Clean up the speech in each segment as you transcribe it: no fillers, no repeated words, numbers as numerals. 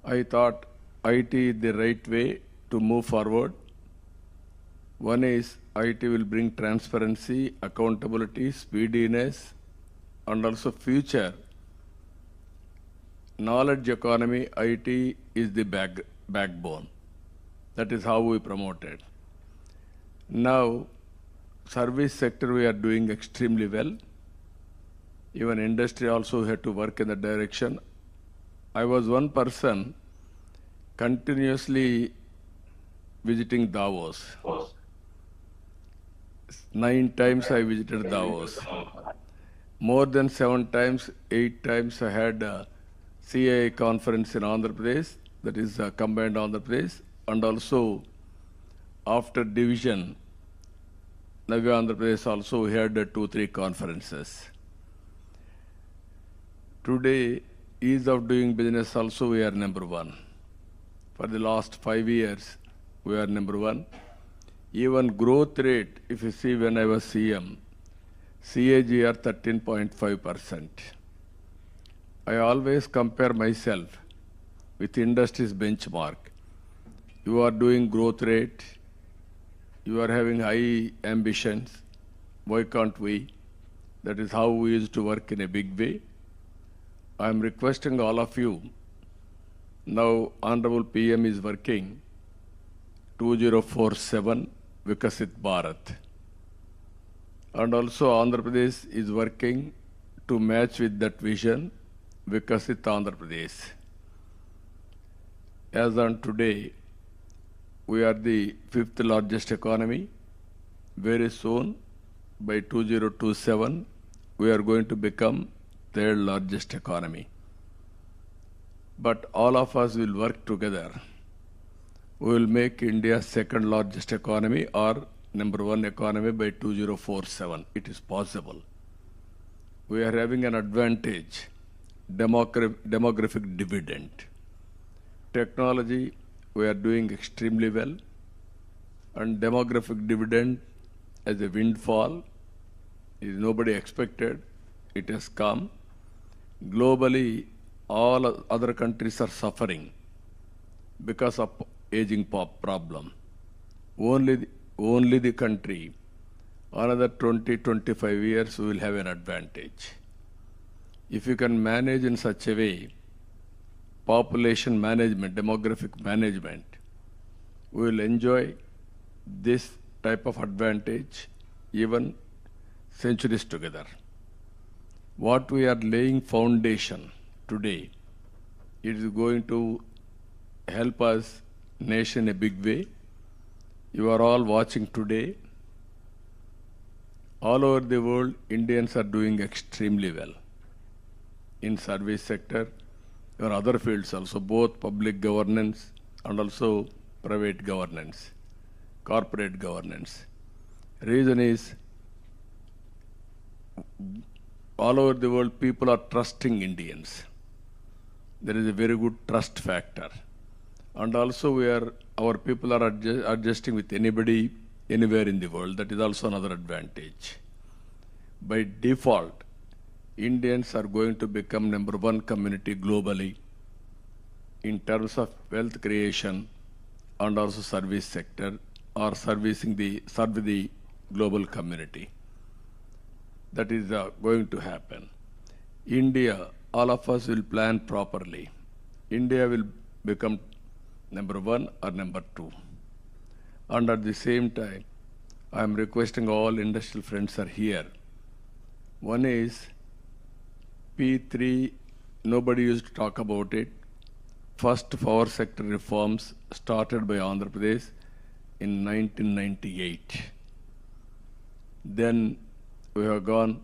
I thought IT is the right way to move forward. One is IT will bring transparency, accountability, speediness, and also future. Knowledge economy, IT is the backbone. That is how we promote it. Now, service sector we are doing extremely well. Even industry also had to work in that direction. I was one person continuously visiting Davos. 9 times I visited Davos. More than 7 times, 8 times I had a CII conference in Andhra Pradesh, that is combined Andhra Pradesh, and also after division, Navya Andhra Pradesh also we had 2-3 conferences. Today, ease of doing business also we are number one. For the last 5 years, we are number one. Even growth rate, if you see when I was CM, CAGR 13.5%. I always compare myself with industry's benchmark. You are doing growth rate, you are having high ambitions, why can't we? That is how we used to work in a big way. I am requesting all of you, now Honorable PM is working 2047 Vikasit Bharat. And also Andhra Pradesh is working to match with that vision, Vikasit Andhra Pradesh. As on today, we are the 5th largest economy. Very soon, by 2027, we are going to become 3rd largest economy. But all of us will work together. We will make India 2nd largest economy or number 1 economy by 2047. It is possible. We are having an advantage, demographic dividend. Technology, we are doing extremely well. And demographic dividend as a windfall is nobody expected. It has come. Globally, all other countries are suffering because of aging problem. Only the country, another 20-25 years, we will have an advantage. If you can manage in such a way, population management, demographic management, we will enjoy this type of advantage even centuries together. What we are laying foundation today, it is going to help us nation in a big way. You are all watching today. All over the world, Indians are doing extremely well in service sector or other fields also, both public governance and also private governance, corporate governance. Reason is, all over the world, people are trusting Indians. There is a very good trust factor. And also our people are adjusting with anybody, anywhere in the world. That is also another advantage. By default, Indians are going to become number 1 community globally in terms of wealth creation and also service sector or serve the global community. That is going to happen. India, all of us will plan properly. India will become number 1 or number 2. And at the same time, I am requesting all industrial friends are here. One is P3, nobody used to talk about it. First power sector reforms started by Andhra Pradesh in 1998. Then we have gone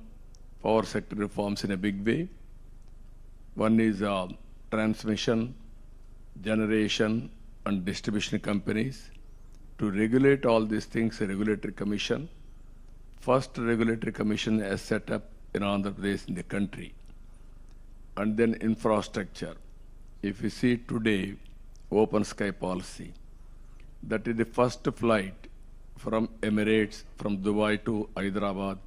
power sector reforms in a big way. One is transmission, generation, and distribution companies. To regulate all these things, a regulatory commission. First regulatory commission is set up in Andhra Pradesh in the country. And then infrastructure. If you see today, open sky policy, that is the first flight from Emirates, from Dubai to Hyderabad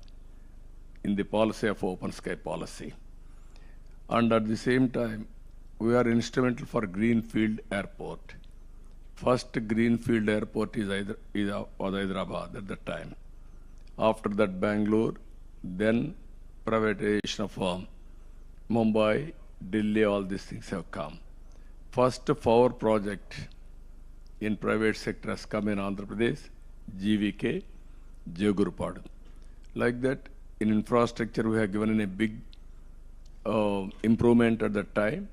in the policy of open sky policy. And at the same time, we are instrumental for Greenfield Airport. First Greenfield Airport was Hyderabad at that time. After that, Bangalore, then privatization of Mumbai, Delhi, all these things have come. First power project in private sector has come in Andhra Pradesh, GVK, Jagurupadu. Like that, in infrastructure, we have given a big improvement at that time.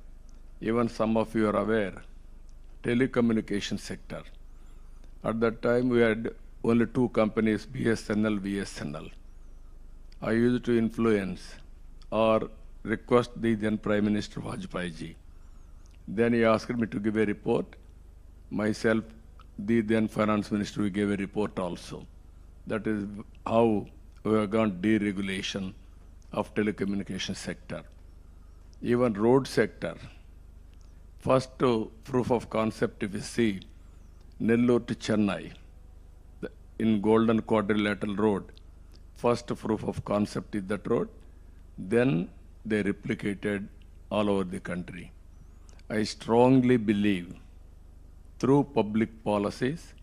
Even some of you are aware, telecommunication sector. At that time, we had only two companies, BSNL, VSNL. I used to influence or request the then Prime Minister Vajpayee ji. Then he asked me to give a report. Myself, the then Finance Minister, we gave a report also. That is how we have gone deregulation of telecommunication sector. Even road sector. First proof of concept, if you see, Nellore to Chennai, in Golden Quadrilateral Road, first proof of concept is that road. Then they replicated all over the country. I strongly believe through public policies,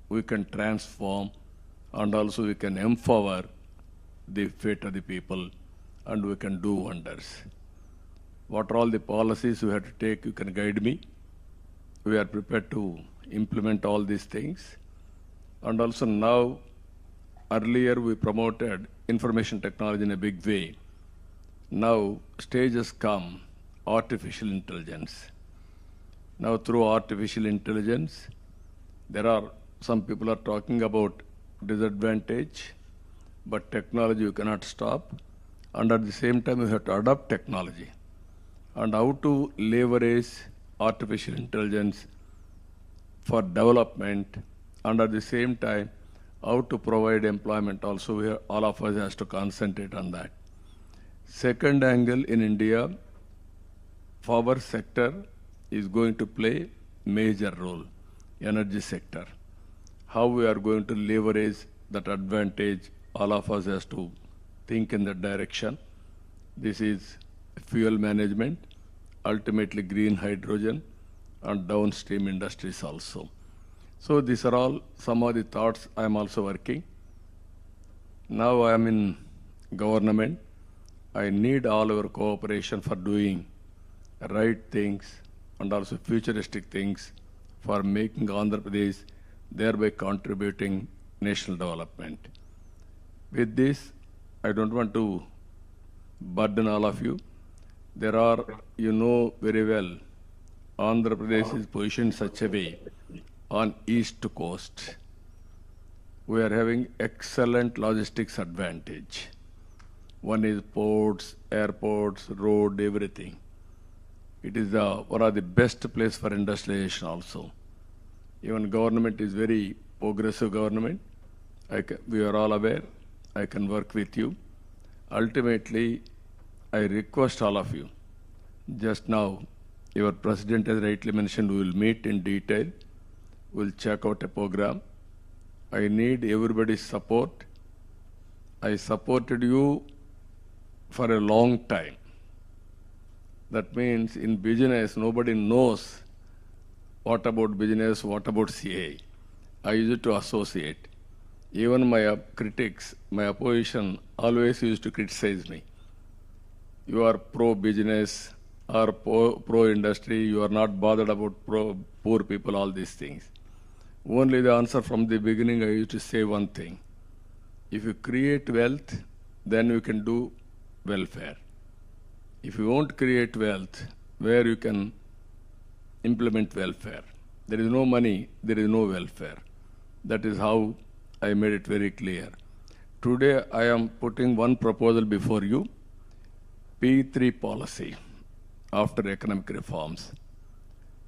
we can transform and also we can empower the fate of the people and we can do wonders. What are all the policies we have to take, you can guide me. We are prepared to implement all these things. And also now, earlier we promoted information technology in a big way. Now, stage has come, artificial intelligence. Now, through artificial intelligence, there are some people are talking about disadvantage, but technology you cannot stop. And at the same time, you have to adopt technology. And how to leverage artificial intelligence for development, and at the same time, how to provide employment also, all of us has to concentrate on that. Second angle in India, power sector is going to play major role, energy sector. How we are going to leverage that advantage, all of us has to think in that direction. This is fuel management, ultimately green hydrogen, and downstream industries also. So these are all some of the thoughts I am also working. Now I am in government. I need all our cooperation for doing right things and also futuristic things for making Andhra Pradesh, thereby contributing national development. With this, I don't want to burden all of you. There are, you know very well, Andhra Pradesh is positioned such a way on east coast. We are having excellent logistics advantage. One is ports, airports, road, everything. It is one of the best place for industrialization also. Even government is very progressive government. We are all aware. I can work with you. Ultimately, I request all of you. Just now, your president has rightly mentioned, we will meet in detail. We'll check out a program. I need everybody's support. I supported you for a long time. That means in business, nobody knows what about business, what about CII. I used to associate. Even my critics, my opposition always used to criticize me. You are pro-business or pro-industry, you are not bothered about poor people, all these things. Only the answer from the beginning, I used to say one thing. If you create wealth, then you can do welfare. If you won't create wealth, where you can implement welfare? There is no money, there is no welfare. That is how I made it very clear. Today, I am putting one proposal before you, P3 policy after economic reforms.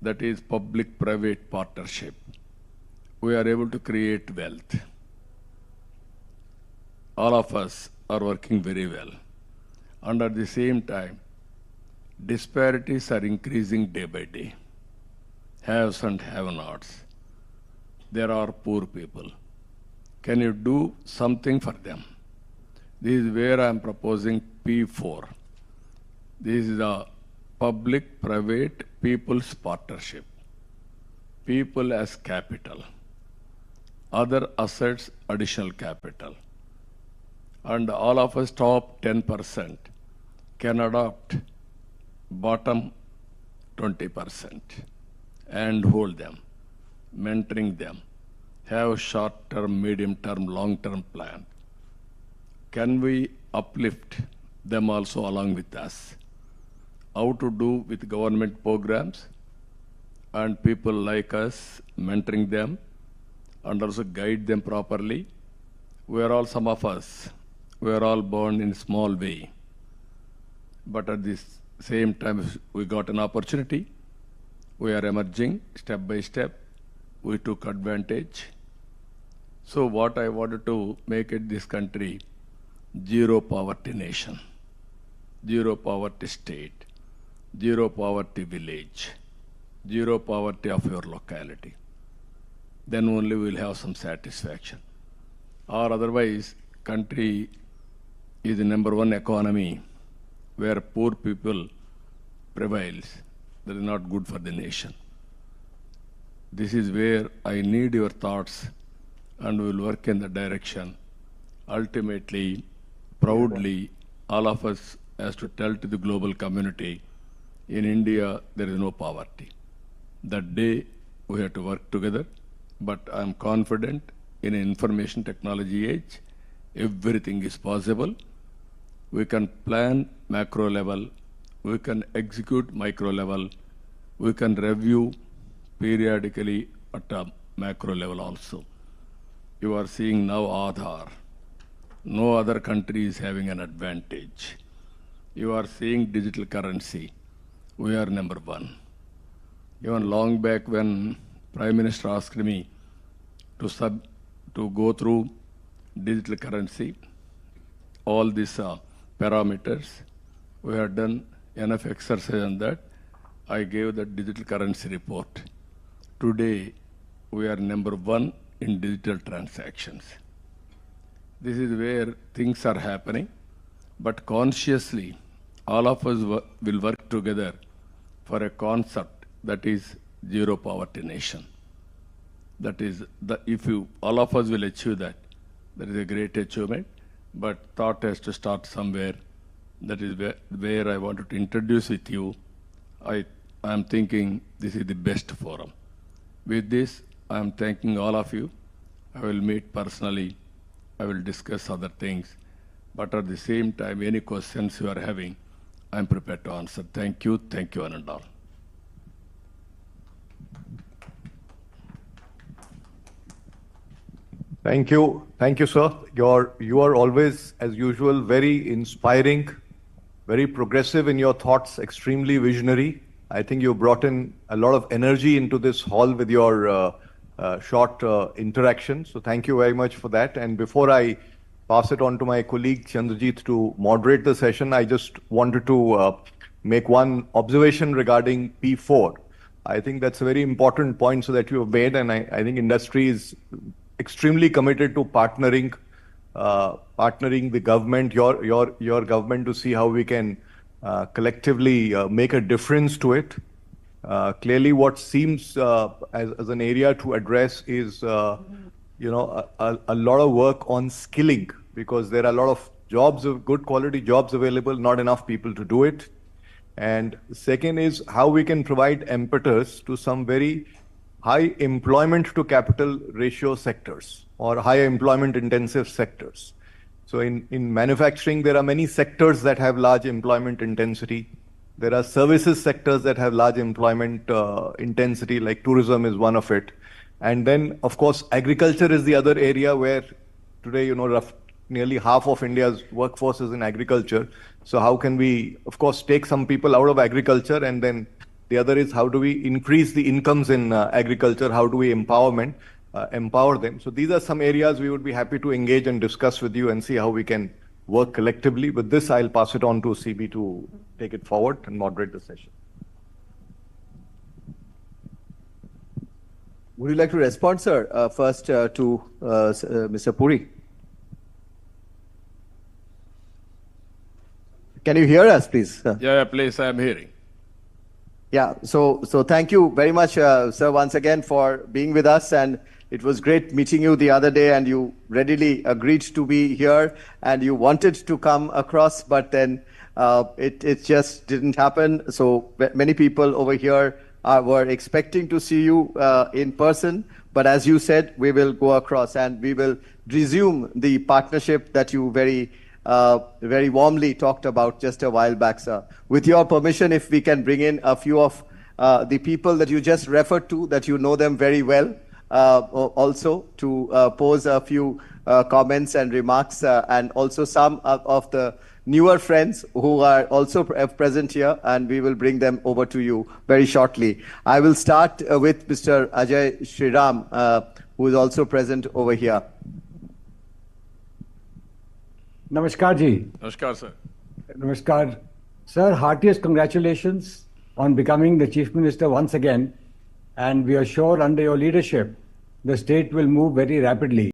That is public-private partnership. We are able to create wealth. All of us are working very well. And at the same time, disparities are increasing day by day. Haves and have-nots. There are poor people. Can you do something for them? This is where I am proposing P4. This is the public-private people's partnership. People as capital. Other assets, additional capital. And all of us top 10% can adopt bottom 20% and hold them, mentoring them, have short-term, medium-term, long-term plan. Can we uplift them also along with us? How to do with government programs and people like us, mentoring them and also guide them properly. We are all, some of us, we are all born in a small way. But at this same time, if we got an opportunity, we are emerging step by step. We took advantage. So what I wanted to make it this country, zero poverty nation, zero poverty state, zero poverty village, zero poverty of your locality. Then only we will have some satisfaction. Or otherwise, country is the #1 economy where poor people prevails. That is not good for the nation. This is where I need your thoughts and we will work in the direction. Ultimately, proudly, all of us has to tell to the global community, in India, there is no poverty. That day, we have to work together. But I'm confident in an information technology age, everything is possible. We can plan macro level, we can execute micro level, we can review periodically at a macro level also. You are seeing now Aadhaar. No other country is having an advantage. You are seeing digital currency. We are #1. Even long back when Prime Minister asked me to go through digital currency, all these parameters, we have done enough exercise on that. I gave the digital currency report. Today, we are #1 in digital transactions. This is where things are happening, but consciously, all of us will work together for a concept that is zero poverty nation. That is, if all of us will achieve that, that is a great achievement, but thought has to start somewhere. That is where I wanted to introduce with you. I am thinking this is the best forum. With this, I am thanking all of you. I will meet personally. I will discuss other things. But at the same time, any questions you are having, I am prepared to answer. Thank you, one and all. Thank you, sir. You are always, as usual, very inspiring, very progressive in your thoughts, extremely visionary. I think you brought in a lot of energy into this hall with your short interaction. So thank you very much for that. And before I pass it on to my colleague Chandrajit to moderate the session, I just wanted to make one observation regarding P4. I think that's a very important point so that you have made, and I think industry is extremely committed to partnering the government, your government, to see how we can collectively make a difference to it. Clearly, what seems as an area to address is a lot of work on skilling, because there are a lot of jobs, of good quality jobs available, not enough people to do it. And second is how we can provide impetus to some very high employment to capital ratio sectors or high employment intensive sectors. So in manufacturing, there are many sectors that have large employment intensity. There are services sectors that have large employment intensity, like tourism is one of it. And then, of course, agriculture is the other area where today, nearly half of India's workforce is in agriculture. So how can we, of course, take some people out of agriculture, and then the other is how do we increase the incomes in agriculture? How do we empower them? So these are some areas we would be happy to engage and discuss with you and see how we can work collectively. With this, I'll pass it on to CB to take it forward and moderate the session. Would you like to respond, sir, first to Mr. Puri? Can you hear us, please? Yeah, please, I am hearing. Yeah, so thank you very much, sir, once again for being with us. And it was great meeting you the other day, and you readily agreed to be here, and you wanted to come across, but then it just didn't happen. So many people over here were expecting to see you in person, but as you said, we will go across and we will resume the partnership that you very warmly talked about just a while back, sir. With your permission, if we can bring in a few of the people that you just referred to, that you know them very well, also to pose a few comments and remarks, and also some of the newer friends who are also present here, and we will bring them over to you very shortly. I will start with Mr. Ajay Shriram, who is also present over here. Namaskar ji. Namaskar, sir. Namaskar. Sir, heartiest congratulations on becoming the Chief Minister once again. And we are sure under your leadership, the state will move very rapidly.